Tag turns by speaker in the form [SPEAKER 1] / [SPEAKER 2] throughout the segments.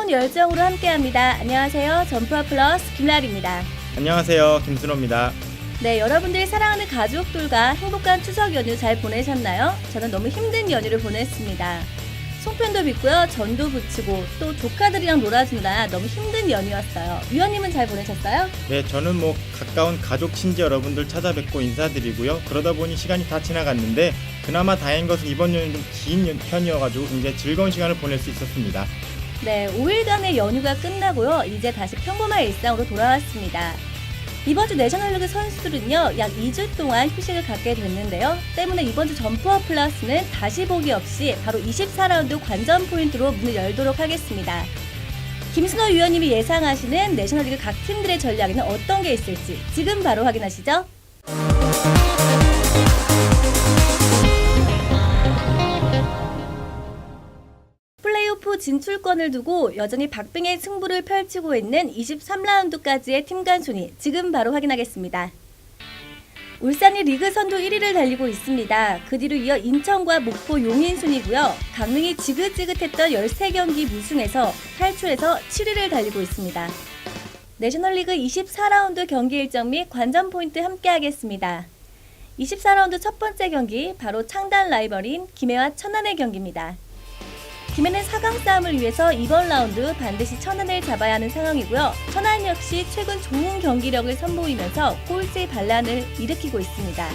[SPEAKER 1] 뜨거운 열정으로 함께합니다. 안녕하세요. 점프업 플러스 김나리입니다.
[SPEAKER 2] 안녕하세요. 김순호입니다.
[SPEAKER 1] 네, 여러분들이 사랑하는 가족들과 행복한 추석 연휴 잘 보내셨나요? 저는 너무 힘든 연휴를 보냈습니다. 송편도 빚고요, 전도 부치고 또 조카들이랑 놀아주느라 너무 힘든 연휴였어요. 위원님은 잘 보내셨어요?
[SPEAKER 2] 네, 저는 가까운 가족 친지 여러분들 찾아뵙고 인사드리고요. 그러다 보니 시간이 다 지나갔는데 그나마 다행인 것은 이번 연휴는 좀 긴 편이어가지고 굉장히 즐거운 시간을 보낼 수 있었습니다.
[SPEAKER 1] 네, 5일간의 연휴가 끝나고요. 이제 다시 평범한 일상으로 돌아왔습니다. 이번 주 내셔널리그 선수들은요, 약 2주 동안 휴식을 갖게 됐는데요. 때문에 이번 주 점프업 플러스는 다시 보기 없이 바로 24라운드 관전 포인트로 문을 열도록 하겠습니다. 김순호 위원님이 예상하시는 내셔널리그 각 팀들의 전략에는 어떤 게 있을지 지금 바로 확인하시죠. 플레이오프 진출권을 두고 여전히 박빙의 승부를 펼치고 있는 23라운드까지의 팀 간 순위 지금 바로 확인하겠습니다. 울산이 리그 선두 1위를 달리고 있습니다. 그 뒤로 이어 인천과 목포 용인 순이고요. 강릉이 지긋지긋했던 13경기 무승에서 탈출해서 7위를 달리고 있습니다. 내셔널리그 24라운드 경기 일정 및 관전 포인트 함께하겠습니다. 24라운드 첫 번째 경기 바로 창단 라이벌인 김해와 천안의 경기입니다. 김해는 4강 싸움을 위해서 이번 라운드 반드시 천안을 잡아야 하는 상황이고요. 천안 역시 최근 좋은 경기력을 선보이면서 꼴찌 반란을 일으키고 있습니다.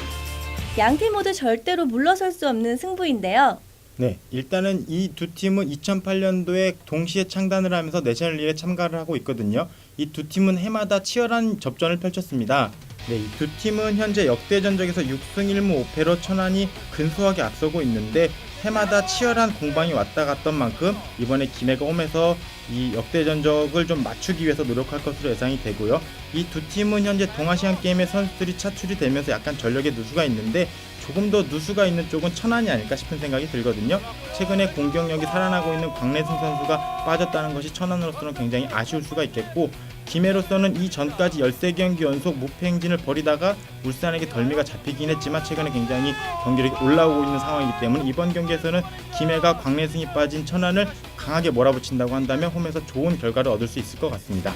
[SPEAKER 1] 양팀 모두 절대로 물러설 수 없는 승부인데요.
[SPEAKER 2] 네, 일단은 이 두 팀은 2008년도에 동시에 창단을 하면서 내셔널리그에 참가를 하고 있거든요. 이 두 팀은 해마다 치열한 접전을 펼쳤습니다. 네, 이 두 팀은 현재 역대 전적에서 6승 1무 5패로 천안이 근소하게 앞서고 있는데 해마다 치열한 공방이 왔다 갔던 만큼 이번에 김해가 홈에서 이 역대 전적을 좀 맞추기 위해서 노력할 것으로 예상이 되고요. 이 두 팀은 현재 동아시안 게임의 선수들이 차출이 되면서 약간 전력의 누수가 있는데 조금 더 누수가 있는 쪽은 천안이 아닐까 싶은 생각이 들거든요. 최근에 공격력이 살아나고 있는 광래승 선수가 빠졌다는 것이 천안으로서는 굉장히 아쉬울 수가 있겠고, 김해로서는 이 전까지 13경기 연속 무패 행진을 벌이다가 울산에게 덜미가 잡히긴 했지만 최근에 굉장히 경기력이 올라오고 있는 상황이기 때문에 이번 경기에서는 김해가 광래승이 빠진 천안을 강하게 몰아붙인다고 한다면 홈에서 좋은 결과를 얻을 수 있을 것 같습니다.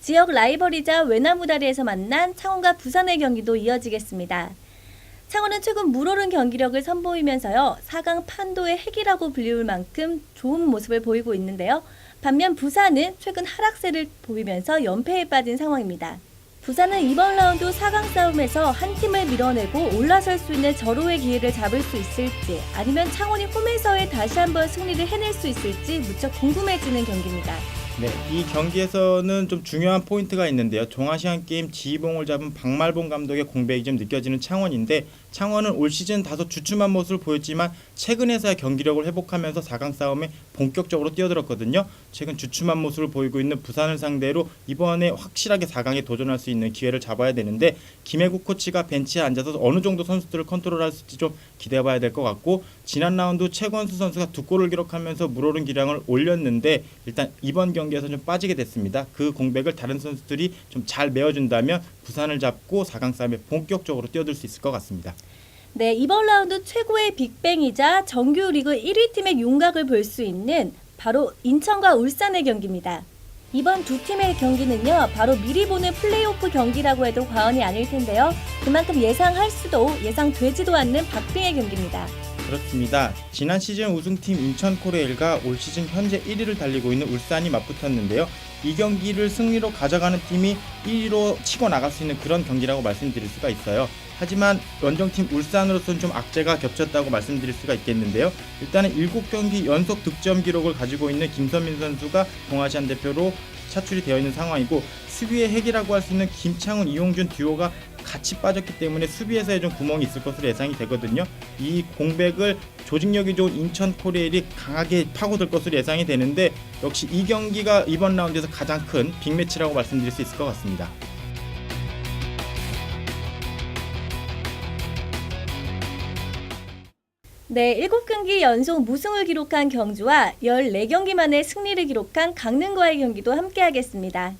[SPEAKER 1] 지역 라이벌이자 외나무다리에서 만난 창원과 부산의 경기도 이어지겠습니다. 창원은 최근 물오른 경기력을 선보이면서요. 4강 판도의 핵이라고 불리울 만큼 좋은 모습을 보이고 있는데요. 반면 부산은 최근 하락세를 보이면서 연패에 빠진 상황입니다. 부산은 이번 라운드 4강 싸움에서 한 팀을 밀어내고 올라설 수 있는 절호의 기회를 잡을 수 있을지, 아니면 창원이 홈에서의 다시 한번 승리를 해낼 수 있을지 무척 궁금해지는 경기입니다.
[SPEAKER 2] 네, 이 경기에서는 좀 중요한 포인트가 있는데요. 동아시안 게임 지휘봉을 잡은 박말봉 감독의 공백이 좀 느껴지는 창원인데, 창원은 올 시즌 다소 주춤한 모습을 보였지만 최근에서야 경기력을 회복하면서 4강 싸움에 본격적으로 뛰어들었거든요. 최근 주춤한 모습을 보이고 있는 부산을 상대로 이번에 확실하게 4강에 도전할 수 있는 기회를 잡아야 되는데, 김해국 코치가 벤치에 앉아서 어느 정도 선수들을 컨트롤할 수 있을지 좀 기대해봐야 될 것 같고, 지난 라운드 최권수 선수가 2골을 기록하면서 물오른 기량을 올렸는데 일단 이번 경기에서 좀 빠지게 됐습니다. 그 공백을 다른 선수들이 좀 잘 메워준다면 부산을 잡고 4강 싸움에 본격적으로 뛰어들 수 있을 것 같습니다.
[SPEAKER 1] 네, 이번 라운드 최고의 빅뱅이자 정규 리그 1위 팀의 윤곽을 볼 수 있는 바로 인천과 울산의 경기입니다. 이번 두 팀의 경기는요, 바로 미리 보는 플레이오프 경기라고 해도 과언이 아닐 텐데요. 그만큼 예상할 수도 예상되지도 않는 박빙의 경기입니다.
[SPEAKER 2] 그렇습니다. 지난 시즌 우승팀 인천 코레일과 올 시즌 현재 1위를 달리고 있는 울산이 맞붙었는데요. 이 경기를 승리로 가져가는 팀이 1위로 치고 나갈 수 있는 그런 경기라고 말씀드릴 수가 있어요. 하지만 원정팀 울산으로서는 좀 악재가 겹쳤다고 말씀드릴 수가 있겠는데요. 일단은 7경기 연속 득점 기록을 가지고 있는 김선민 선수가 동아시안 대표로 차출이 되어 있는 상황이고, 수비의 핵이라고 할 수 있는 김창훈, 이용준 듀오가 같이 빠졌기 때문에 수비에서의 좀 구멍이 있을 것으로 예상이 되거든요. 이 공백을 조직력이 좋은 인천 코레일이 강하게 파고들 것으로 예상이 되는데, 역시 이 경기가 이번 라운드에서 가장 큰 빅매치라고 말씀드릴 수 있을 것 같습니다.
[SPEAKER 1] 네, 7경기 연속 무승을 기록한 경주와 14경기 만에 승리를 기록한 강릉과의 경기도 함께하겠습니다.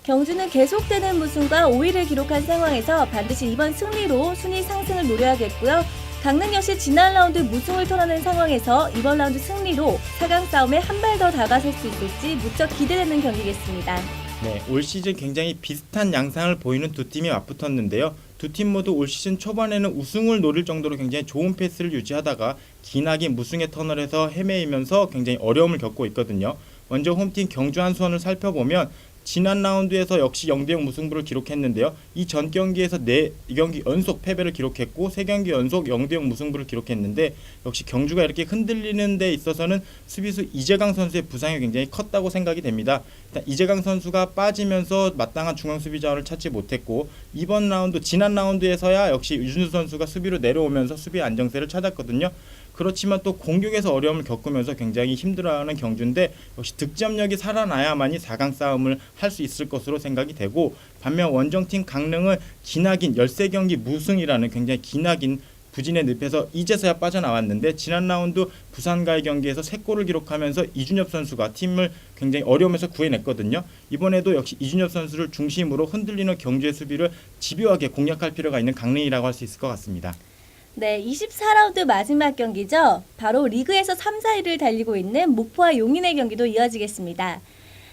[SPEAKER 1] 경주는 계속되는 무승과 5위를 기록한 상황에서 반드시 이번 승리로 순위 상승을 노려야겠고요. 강릉 역시 지난 라운드 무승을 털어낸 상황에서 이번 라운드 승리로 4강 싸움에 한 발 더 다가설 수 있을지 무척 기대되는 경기겠습니다.
[SPEAKER 2] 네, 올 시즌 굉장히 비슷한 양상을 보이는 두 팀이 맞붙었는데요. 두 팀 모두 올 시즌 초반에는 우승을 노릴 정도로 굉장히 좋은 페이스를 유지하다가 기나긴 무승의 터널에서 헤매이면서 굉장히 어려움을 겪고 있거든요. 먼저 홈팀 경주 한수원을 살펴보면 지난 라운드에서 역시 0대0 무승부를 기록했는데요. 이 전 경기에서 4경기 연속 패배를 기록했고 3경기 연속 0대0 무승부를 기록했는데 역시 경주가 이렇게 흔들리는 데 있어서는 수비수 이재강 선수의 부상이 굉장히 컸다고 생각이 됩니다. 일단 이재강 선수가 빠지면서 마땅한 중앙 수비 자원을 찾지 못했고 이번 라운드 지난 라운드에서야 역시 유준수 선수가 수비로 내려오면서 수비 안정세를 찾았거든요. 그렇지만 또 공격에서 어려움을 겪으면서 굉장히 힘들어하는 경주인데 역시 득점력이 살아나야만이 4강 싸움을 할 수 있을 것으로 생각이 되고 반면 원정팀 강릉은 기나긴 13경기 무승이라는 굉장히 기나긴 부진의 늪에서 이제서야 빠져나왔는데 지난 라운드 부산과의 경기에서 3골을 기록하면서 이준엽 선수가 팀을 굉장히 어려움에서 구해냈거든요. 이번에도 역시 이준엽 선수를 중심으로 흔들리는 경주의 수비를 집요하게 공략할 필요가 있는 강릉이라고 할 수 있을 것 같습니다.
[SPEAKER 1] 네, 24라운드 마지막 경기죠. 바로 리그에서 3, 4위를 달리고 있는 목포와 용인의 경기도 이어지겠습니다.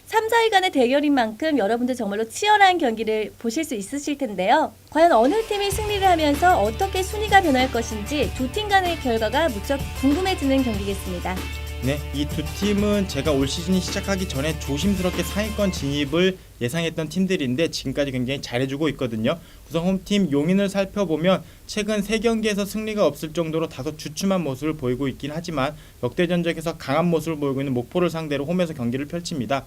[SPEAKER 1] 3, 4위 간의 대결인 만큼 여러분들 정말로 치열한 경기를 보실 수 있으실 텐데요. 과연 어느 팀이 승리를 하면서 어떻게 순위가 변할 것인지 두 팀 간의 결과가 무척 궁금해지는 경기겠습니다.
[SPEAKER 2] 네, 이 두 팀은 제가 올 시즌이 시작하기 전에 조심스럽게 상위권 진입을 예상했던 팀들인데 지금까지 굉장히 잘해주고 있거든요. 우선 홈팀 용인을 살펴보면 최근 3경기에서 승리가 없을 정도로 다소 주춤한 모습을 보이고 있긴 하지만 역대 전적에서 강한 모습을 보이고 있는 목포를 상대로 홈에서 경기를 펼칩니다.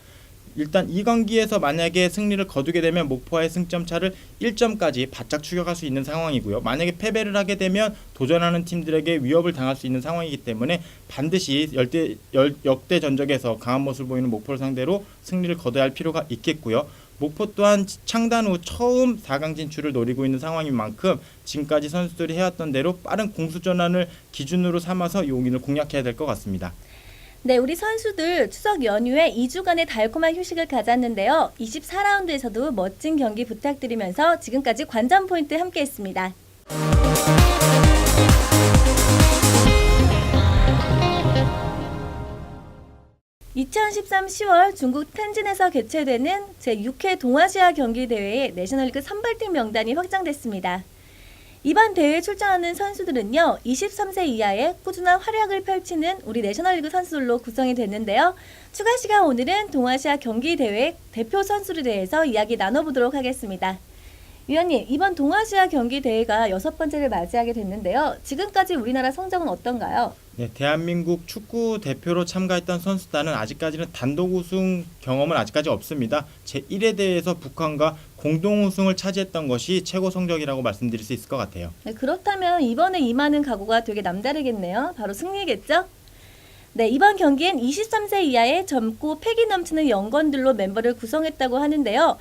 [SPEAKER 2] 일단 이 경기에서 만약에 승리를 거두게 되면 목포와의 승점 차를 1점까지 바짝 추격할 수 있는 상황이고요. 만약에 패배를 하게 되면 도전하는 팀들에게 위협을 당할 수 있는 상황이기 때문에 반드시 역대 전적에서 강한 모습을 보이는 목포를 상대로 승리를 거둬야 할 필요가 있겠고요. 목포 또한 창단 후 처음 4강 진출을 노리고 있는 상황인 만큼 지금까지 선수들이 해왔던 대로 빠른 공수 전환을 기준으로 삼아서 용인을 공략해야 될 것 같습니다.
[SPEAKER 1] 네, 우리 선수들 추석 연휴에 2주간의 달콤한 휴식을 가졌는데요. 24라운드에서도 멋진 경기 부탁드리면서 지금까지 관전 포인트 함께했습니다. 2013 10월 중국 텐진에서 개최되는 제6회 동아시아 경기대회의 내셔널리그 선발팀 명단이 확정됐습니다. 이번 대회에 출전하는 선수들은요, 23세 이하의 꾸준한 활약을 펼치는 우리 내셔널리그 선수들로 구성이 됐는데요. 추가 시간 오늘은 동아시아 경기대회 대표 선수들에 대해서 이야기 나눠보도록 하겠습니다. 위원님, 이번 동아시아 경기대회가 6번째를 맞이하게 됐는데요. 지금까지 우리나라 성적은 어떤가요?
[SPEAKER 2] 네, 대한민국 축구 대표로 참가했던 선수단은 아직까지는 단독 우승 경험은 아직까지 없습니다. 제1회 대회에서 북한과 공동 우승을 차지했던 것이 최고 성적이라고 말씀드릴 수 있을 것 같아요.
[SPEAKER 1] 네, 그렇다면 이번에 임하는 각오가 되게 남다르겠네요. 바로 승리겠죠? 네, 이번 경기엔 23세 이하의 젊고 패기 넘치는 영건들로 멤버를 구성했다고 하는데요.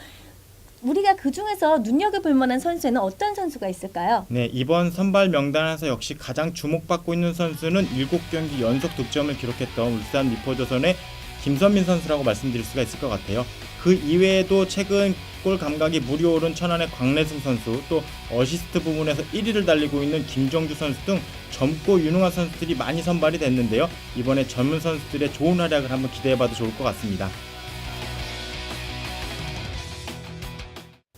[SPEAKER 1] 우리가 그중에서 눈여겨볼 만한 선수에는 어떤 선수가 있을까요?
[SPEAKER 2] 네, 이번 선발 명단에서 역시 가장 주목받고 있는 선수는 7경기 연속 득점을 기록했던 울산 미포조선의 김선민 선수라고 말씀드릴 수가 있을 것 같아요. 그 이외에도 최근 골 감각이 물이 오른 천안의 광래승 선수, 또 어시스트 부분에서 1위를 달리고 있는 김정주 선수 등 젊고 유능한 선수들이 많이 선발이 됐는데요. 이번에 젊은 선수들의 좋은 활약을 한번 기대해봐도 좋을 것 같습니다.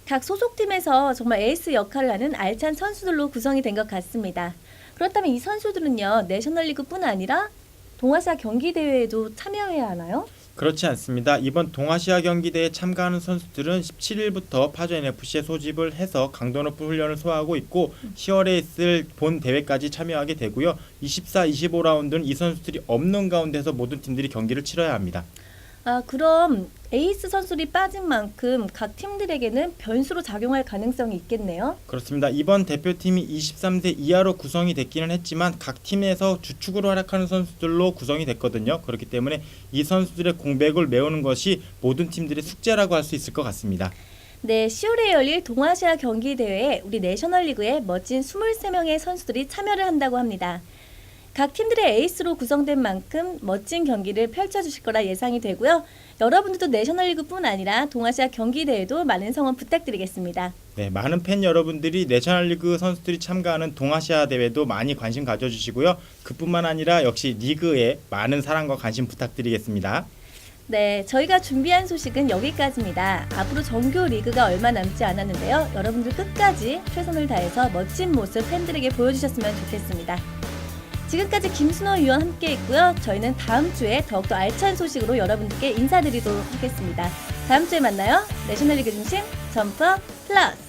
[SPEAKER 1] 각 소속팀에서 정말 에이스 역할을 하는 알찬 선수들로 구성이 된 것 같습니다. 그렇다면 이 선수들은요, 내셔널리그뿐 아니라 동아시아 경기대회에도 참여해야 하나요?
[SPEAKER 2] 그렇지 않습니다. 이번 동아시아 경기대회에 참가하는 선수들은 17일부터 파주 NFC에 소집을 해서 강도 높은 훈련을 소화하고 있고 10월에 있을 본 대회까지 참여하게 되고요. 24, 25라운드는 이 선수들이 없는 가운데서 모든 팀들이 경기를 치러야 합니다.
[SPEAKER 1] 그럼 에이스 선수들이 빠진 만큼 각 팀들에게는 변수로 작용할 가능성이 있겠네요.
[SPEAKER 2] 그렇습니다. 이번 대표팀이 23세 이하로 구성이 됐기는 했지만 각 팀에서 주축으로 활약하는 선수들로 구성이 됐거든요. 그렇기 때문에 이 선수들의 공백을 메우는 것이 모든 팀들의 숙제라고 할 수 있을 것 같습니다.
[SPEAKER 1] 네, 10월에 열릴 동아시아 경기대회에 우리 내셔널리그에 멋진 23명의 선수들이 참여를 한다고 합니다. 각 팀들의 에이스로 구성된 만큼 멋진 경기를 펼쳐주실 거라 예상이 되고요. 여러분들도 내셔널리그뿐 아니라 동아시아 경기대회도 많은 성원 부탁드리겠습니다.
[SPEAKER 2] 네, 많은 팬 여러분들이 내셔널리그 선수들이 참가하는 동아시아 대회도 많이 관심 가져주시고요. 그뿐만 아니라 역시 리그에 많은 사랑과 관심 부탁드리겠습니다.
[SPEAKER 1] 네, 저희가 준비한 소식은 여기까지입니다. 앞으로 정규 리그가 얼마 남지 않았는데요. 여러분들 끝까지 최선을 다해서 멋진 모습 팬들에게 보여주셨으면 좋겠습니다. 지금까지 김순호 위원 함께 했고요. 저희는 다음 주에 더욱더 알찬 소식으로 여러분들께 인사드리도록 하겠습니다. 다음 주에 만나요. 내셔널리그 중심 점퍼 플러스.